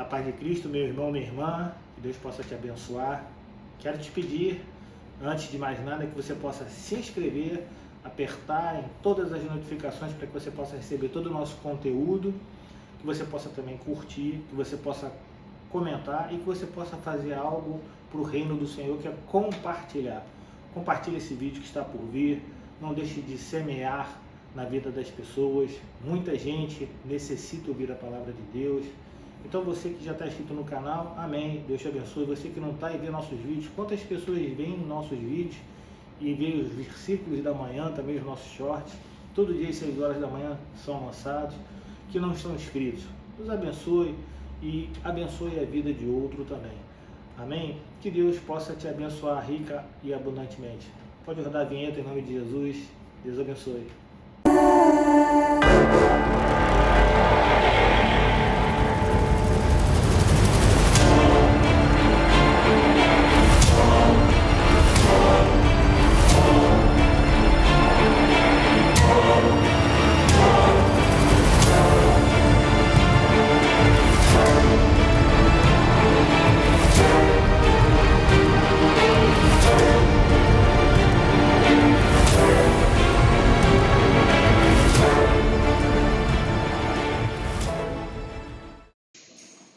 A paz de Cristo, meu irmão, minha irmã, que Deus possa te abençoar. Quero te pedir, antes de mais nada, que você possa se inscrever, apertar em todas as notificações para que você possa receber todo o nosso conteúdo, que você possa também curtir, que você possa comentar e que você possa fazer algo para o reino do Senhor, que é compartilhar. Compartilhe esse vídeo que está por vir, não deixe de semear na vida das pessoas. Muita gente necessita ouvir a palavra de Deus. Então você que já está inscrito no canal, amém, Deus te abençoe. Você que não está e vê nossos vídeos, quantas pessoas veem nossos vídeos e veem os versículos da manhã, também os nossos shorts, todo dia às 6 horas da manhã são lançados, que não estão inscritos. Deus abençoe e abençoe a vida de outro também. Amém? Que Deus possa te abençoar rica e abundantemente. Pode rodar a vinheta em nome de Jesus. Deus abençoe.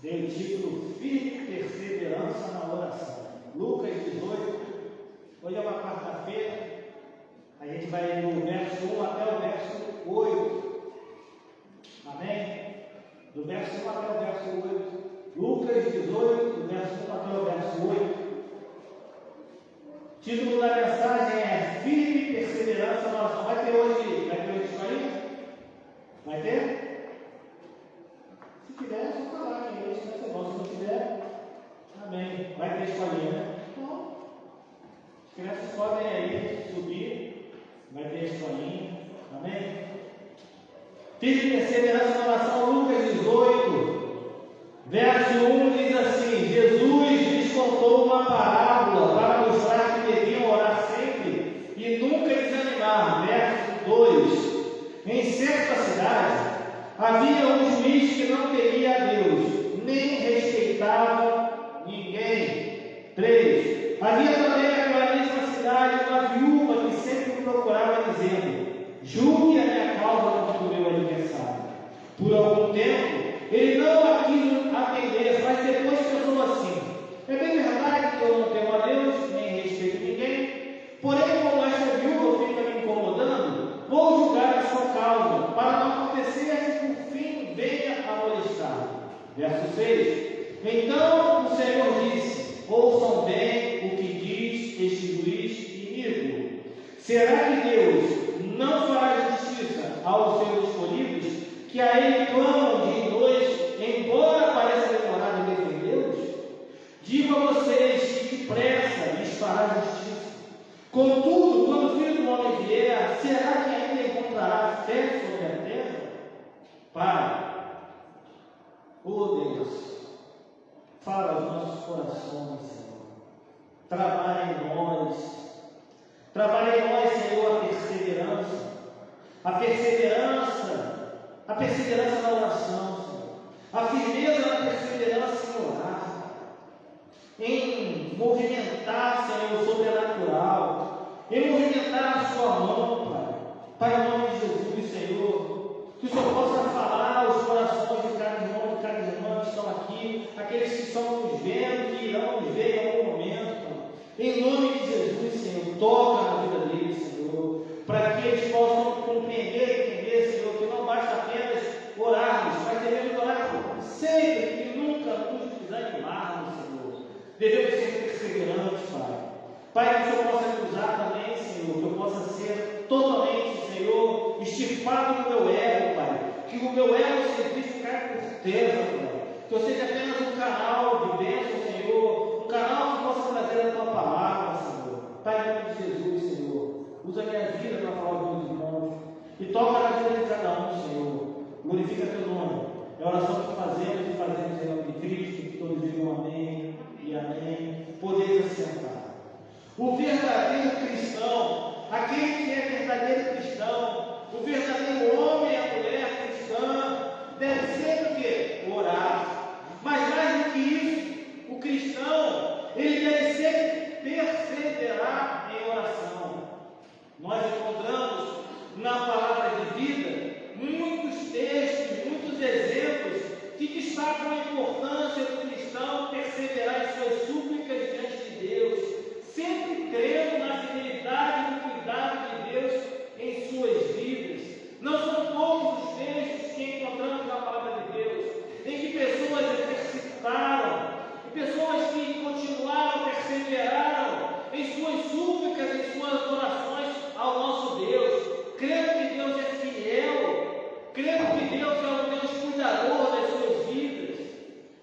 Dei o título Firme Perseverança na Oração. Lucas 18. Hoje é uma quarta-feira. A gente vai do verso 1 até o verso 8. Amém? Do verso 1 até o verso 8. Lucas 18, do verso 1 até o verso 8. O título da mensagem é Firme Perseverança na Oração. Vai ter hoje isso aí? Vai ter? Se tiver, é só falar que hoje vai ser bom. Se não tiver, amém. Vai ter escolinha, né? Então, as crianças podem aí subir, vai ter escolinha, amém? Firme perseverança na oração, Lucas 18, verso 1 diz assim: Jesus lhes contou uma parábola para mostrar que deviam orar sempre e nunca desanimar. Verso 2: em certa cidade havia um juiz que não temia a Deus, nem respeitava ninguém. 3. Havia também naquela mesma cidade uma viúva que sempre o procurava, dizendo: julgue a minha causa contra o meu adversário. Por algum tempo, ele não a quis atender, mas depois pensou assim: é bem verdade que eu não temo a Deus, nem respeito ninguém, porém, como esta viúva fica me incomodando, vou julgar a sua causa, para não acontecer que por fim venha a molestar. Verso 6. Então o Senhor disse: ouçam bem o que diz este juiz iníquo. Será que Deus não fará justiça aos seus escolhidos, que a ele clamam dia e noite, embora pareça demorar de defendê-los? Digo a vocês que depressa lhes fará justiça. Contudo, quando o Filho do Homem vier, será que ainda encontrará fé sobre a terra? Pai, oh Deus, fala aos nossos corações, Senhor. Trabalha em nós, Senhor, a perseverança na oração, Senhor, a firmeza na perseverança em orar, em movimentar, Senhor, o sobrenatural, em movimentar a sua mão, Pai. Pai, em nome de Jesus, Senhor, que o Senhor possa falar aos corações de cada irmão, de cada irmã que estão aqui, aqueles que estão nos vendo, que irão nos ver em algum momento, Pai. Em nome de Jesus, Senhor, toca na vida deles, Senhor, para que eles possam compreender e entender, Senhor, que não basta apenas orarmos, mas devemos orar sempre e nunca nos desanimarmos, Senhor. Devemos ser perseverantes, Pai. Pai, que o Senhor possa me usar também, Senhor, que eu possa ser totalmente, Senhor, extirpado do meu ego, Pai. Que o meu ego seja caia por terra, Pai. Que eu seja apenas um canal de bênção, Senhor, um canal que possa trazer a Tua palavra, Senhor. Pai, em nome de Jesus, Senhor, usa a minha vida para falar aos meus irmãos e toca na vida de cada um, Senhor. Glorifica Teu nome. É a oração que fazemos e fazemos em nome de Cristo. Que todos digam amém e amém. Podeis assentar. O verdadeiro cristão, aquele que é verdadeiro cristão, o verdadeiro homem e a mulher cristã, deve sempre o quê? Orar. Mas perseverar em oração. Nós encontramos na palavra de vida muitos textos, muitos exemplos que destacam a importância do cristão perseverar em suas súplicas diante de Deus, sempre crendo na fidelidade e no cuidado de Deus em suas vidas. Não são poucos os textos que encontramos na palavra de Deus, em que pessoas exercitaram, e pessoas que continuaram, perseveraram em suas súplicas, em suas orações ao nosso Deus, crendo que Deus é fiel, crendo que Deus é o Deus cuidador das suas vidas.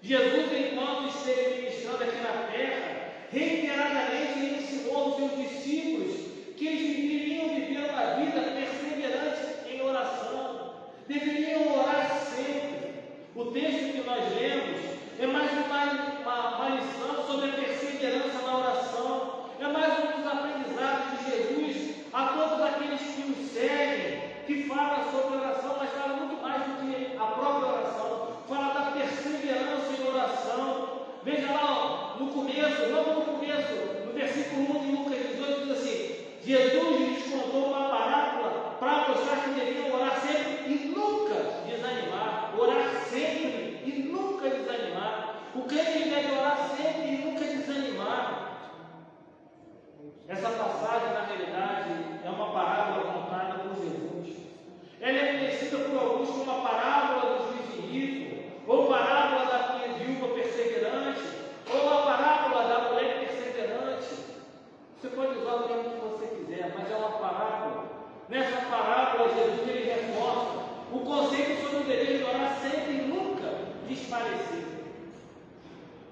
Jesus, enquanto esteve ministrando aqui na terra, reiteradamente ensinou aos seus discípulos que eles deveriam viver uma vida perseverante em oração, deveriam orar sempre. O texto que nós lemos é mais uma lição sobre a perseverança na oração, é mais um dos aprendizados de Jesus a todos aqueles que o seguem, que fala sobre oração, mas fala muito mais do que a própria oração, fala da perseverança em oração. Veja lá, no começo, no versículo 1 de Lucas 18, diz assim: Jesus lhes contou uma parábola para mostrar que deviam orar sempre e nunca desanimar. Orar sempre e nunca desanimar. O crente deve orar sempre e nunca desanimar. Essa passagem, na realidade, é uma parábola contada por Jesus. Ela é conhecida por alguns como a parábola do juiz rico, ou parábola da viúva perseverante, ou a parábola da mulher perseverante. Você pode usar o termo que você quiser, mas é uma parábola. Nessa parábola, Jesus ele reforça o conceito sobre o dever de orar sempre e nunca desfalecer.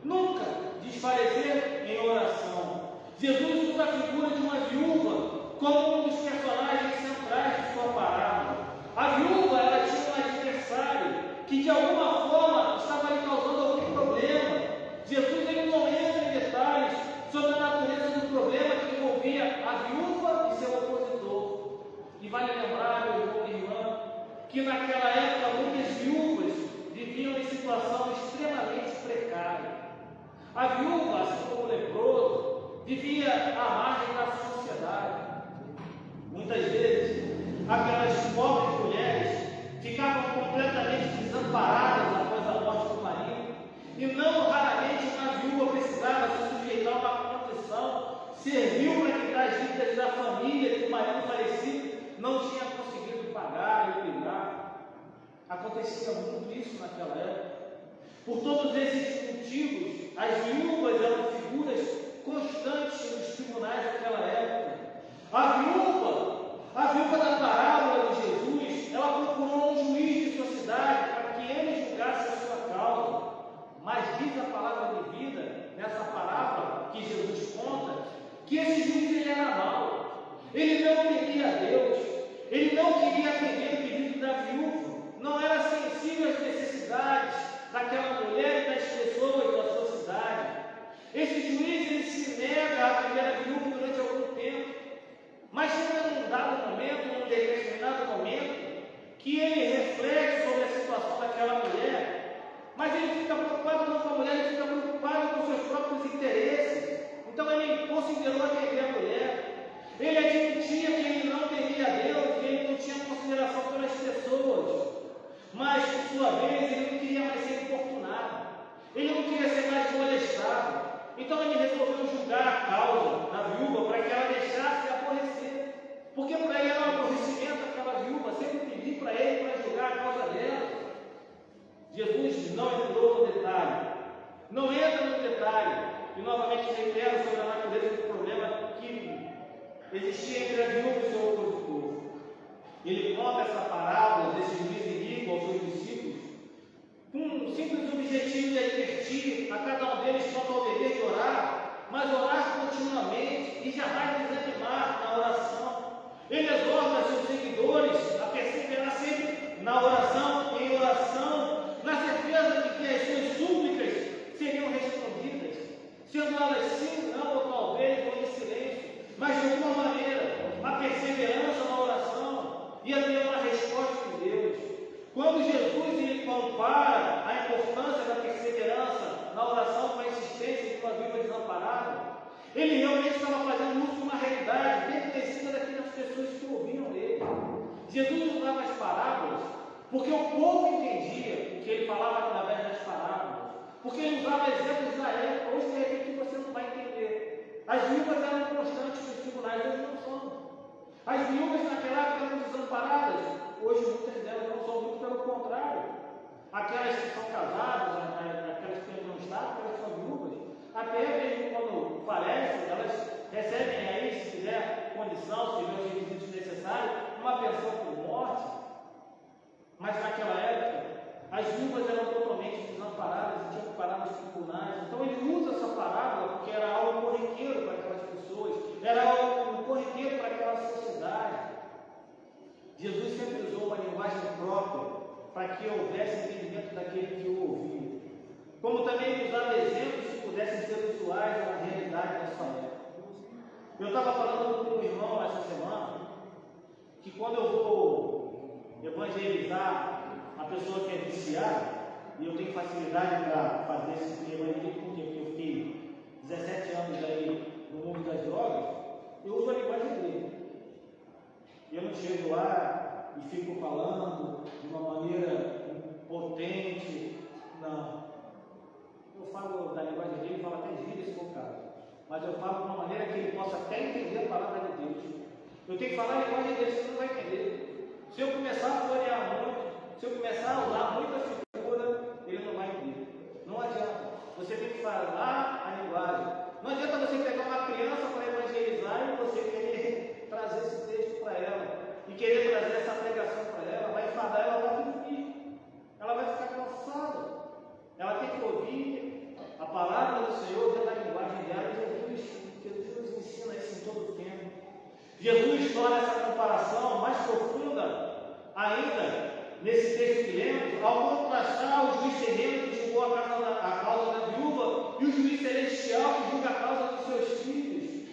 Nunca desfalecer em oração. Jesus usa a figura de uma viúva como um dos personagens centrais de sua parábola. A viúva, ela tinha um adversário que de alguma forma estava lhe causando algum problema. Jesus ele não entra em detalhes sobre a natureza do problema que envolvia a viúva e seu opositor. E vale lembrar, meu irmão e irmã, que naquela época muitas viúvas viviam em situação extremamente precária. A viúva, assim como o leproso, vivia à margem da sociedade. Muitas vezes, aquelas pobres mulheres ficavam completamente desamparadas após a morte do marido, e não raramente uma viúva precisava se sujeitar a uma condição servil para quitar as dívidas da família que o marido falecido não tinha conseguido pagar e cuidar. Acontecia muito isso naquela época. Por todos esses motivos, as viúvas eram figuras constantes nos tribunais daquela época. A viúva da parábola de Jesus, ela procurou um juiz de sua cidade para que ele julgasse a sua causa. Mas diz a palavra de vida, nessa parábola que Jesus conta, que esse juiz ele era mau. Ele não temia a Deus. Ele não queria atender o pedido da viúva. Não era sensível às necessidades daquela mulher e das pessoas da sua cidade. Esse juiz ele se nega a atender a viúva durante algum tempo, mas chega num dado momento, num determinado momento, que ele reflete sobre a situação daquela mulher, mas ele fica preocupado não com a mulher, ele fica preocupado com seus próprios interesses. Então ele considerou atender a mulher. Ele admitia que ele não temia a Deus, que ele não tinha consideração pelas pessoas, mas por sua vez ele não queria mais ser importunado, ele não queria ser mais molestado. Então ele resolveu julgar a causa da viúva para que ela deixasse de aborrecer, porque para ele era um aborrecimento aquela viúva sempre pedir para ele para julgar a causa dela. Jesus não entrou no detalhe, não entra no detalhe, e novamente reitero sobre a natureza do problema que existia entre a viúva e seu opositor. Ele conta essa parábola desse juiz iníquo aos seus discípulos com um simples objetivo de advertir a cada um deles quanto ao dever de orar, mas orar continuamente e jamais desanimar na oração. Ele exorta seus seguidores a perseverar sempre na oração, em oração, na certeza de que as suas súplicas seriam respondidas, sendo elas sim, não, ou talvez, ou em silêncio, mas de alguma maneira, a perseverança na oração ia ter uma resposta de Deus. Quando Jesus ele compara a importância da perseverança na oração com a existência de uma viúva desamparada, Ele realmente estava fazendo uso de uma realidade bem conhecida daquelas pessoas que ouviam ele. Jesus usava as parábolas porque o povo entendia o que ele falava através das parábolas, porque ele usava exemplos da época. Hoje, de repente, você não vai entender. As viúvas eram constantes nos tribunais, hoje não são. As viúvas naquela época eram desamparadas, hoje muitas delas não são, muito pelo contrário. Aquelas que são casadas, aquelas que não estão, aquelas que são viúvas, até mesmo quando falecem, elas recebem aí, se tiver condição, se tiver os requisitos necessários, uma pensão por morte. Mas naquela época, as viúvas eram totalmente desamparadas e tinham que parar nos tribunais. Então ele usa essa parábola porque era algo corriqueiro para aquelas pessoas, era algo corriqueiro para aquela sociedade. Jesus sempre usou uma linguagem própria para que houvesse entendimento daquele que o ouvia. Como também ele usava exemplos que pudessem ser usuais à realidade da sua época. Eu estava falando com um irmão essa semana que quando eu vou evangelizar a pessoa que é viciada, e eu tenho facilidade para fazer esse evangelismo, porque eu fiquei 17 anos aí no mundo das drogas, eu uso a linguagem dele. Eu não chego lá e fico falando de uma maneira potente, não. Eu falo da linguagem dele, eu falo até gíria se for o caso, mas eu falo de uma maneira que ele possa até entender a palavra de Deus. Eu tenho que falar a linguagem dele, você não vai entender. Se eu começar a florear muito, se eu começar a usar muita figura, ele não vai entender. Não adianta. Você tem que falar a linguagem. Não adianta você pegar uma criança para evangelizar e você querer trazer esse texto para ela e querer trazer essa pregação para ela. Vai enfadar, ela vai dormir. Ela vai ficar cansada. Ela tem que ouvir a palavra do Senhor dentro da linguagem dela. Jesus ensina isso em todo o tempo. Jesus torna essa comparação mais profunda ainda nesse texto que lemos, ao contrastar o juiz terreno que julgou a causa da viúva e o juiz celestial que julga a causa dos seus filhos.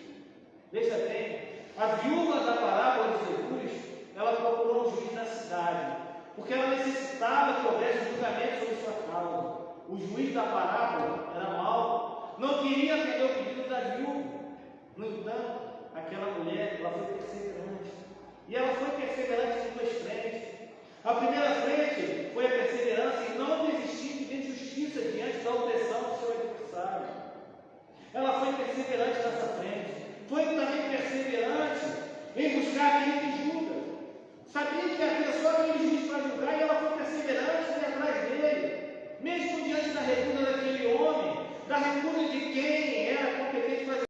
Veja bem, a viúva da parábola de Jesus, ela procurou um juiz na cidade, porque ela necessitava que houvesse julgamento sobre sua causa. O juiz da parábola era mau, não queria atender o pedido da viúva. No entanto, aquela mulher, ela foi perseverante. E ela foi perseverante em duas frentes. A primeira frente foi a perseverança em não desistir de ter justiça diante da opressão do seu adversário. Ela foi perseverante nessa frente. Foi também perseverante em buscar aquele que julga. Sabia que havia só aquele juiz para julgar e ela foi perseverante em ir atrás dele. Mesmo diante da recusa daquele homem, da recusa de quem